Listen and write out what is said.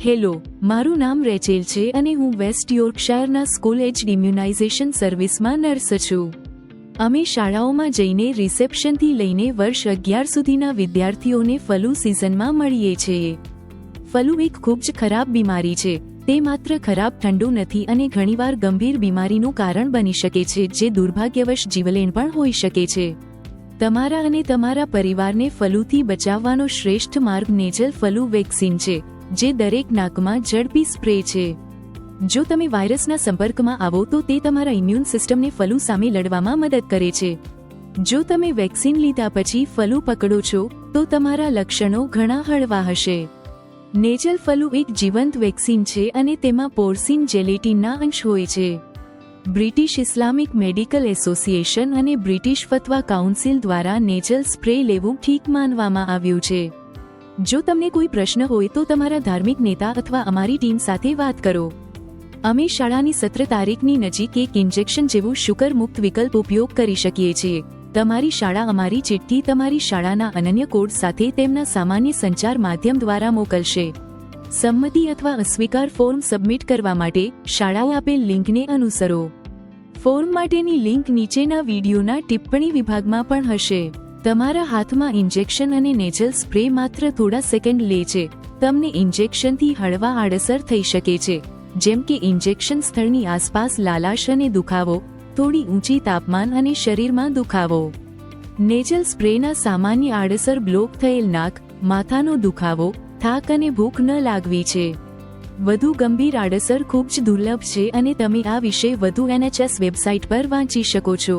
Hello, મારું નામ રેચેલ છે અને હું વેસ્ટ યોર્કશાયરના સ્કૂલ એજ્ડ ઇમ્યુનાઇઝેશન સર્વિસમાં નર્સ છું. અમે શાળાઓમાં જઈને રિસેપ્શનથી લઈને વર્ષ 11 સુધીના વિદ્યાર્થીઓને ફલૂ સિઝનમાં મળીએ છીએ. ફલૂ એક ખૂબ જ ખરાબ બીમારી છે. તે માત્ર ખરાબ ઠંડુ નથી અને ઘણીવાર ગંભીર બીમારીનું કારણ બની શકે છે, જે દુર્ભાગ્યવશ જીવલેણ પણ હોઈ શકે છે. તમારા અને તમારા પરિવારને ફલૂથી બચાવવાનો શ્રેષ્ઠ માર્ગ નેઝલ ફલૂ વેક્સિન છે, જે દરેક નાકમાં ઝડપી સ્પ્રે છે. જો તમે વાયરસના સંપર્કમાં આવો તો તે તમારા ઇમ્યુન સિસ્ટમને ફલૂ સામે લડવામાં મદદ કરે છે. જો તમે વેક્સિન લીધા પછી ફલૂ પકડો છો તો તમારા લક્ષણો ઘણા હળવા હશે. નેઝલ ફલૂ એક જીવંત વેક્સિન છે અને તેમાં પોર્સિન જેલેટિનના અંશ હોય છે. બ્રિટિશ ઇસ્લામિક મેડિકલ એસોસિએશન અને બ્રિટિશ ફતવા કાઉન્સિલ દ્વારા નેઝલ સ્પ્રે લેવું ઠીક માનવામાં આવ્યું છે. જો તમને કોઈ પ્રશ્ન હોય તો તમારા ધાર્મિક નેતા અથવા અમારી ટીમ સાથે વાત કરો. અમે શાળાની સત્ર તારીખની નજીક એક ઇન્જેક્શન જેવું શુગર મુક્ત વિકલ્પ ઉપયોગ કરી શકીએ છીએ. તમારી શાળા અમારી ચિઠ્ઠી તમારી શાળાના અનન્ય કોડ સાથે તેમના સામાન્ય સંચાર માધ્યમ દ્વારા મોકલશે. સંમતિ અથવા અસ્વીકાર ફોર્મ સબમિટ કરવા માટે શાળાએ આપેલ લિંકને અનુસરો. ફોર્મ માટેની લિંક નીચેના વિડીયોના ટિપ્પણી વિભાગમાં પણ હશે. તમારા હાથમાં ઇન્જેક્શન અને નેઝલ સ્પ્રે માત્ર થોડા સેકન્ડ લે છે. તમને ઇન્જેક્શનથી હળવા આડઅસર થઈ શકે છે, જેમ કે ઇન્જેક્શન સ્થળની આસપાસ લાલાશ અને દુખાવો, થોડી ઊંચી તાપમાન અને શરીરમાં દુખાવો. નેઝલ સ્પ્રેના સામાન્ય આડઅસર બ્લોક થયેલ નાક, માથાનો દુખાવો, થાક અને ભૂખ ન લાગવી છે. વધુ ગંભીર આડઅસર ખૂબ જ દુર્લભ છે અને તમે આ વિશે વધુ NHS વેબસાઇટ પર વાંચી શકો છો.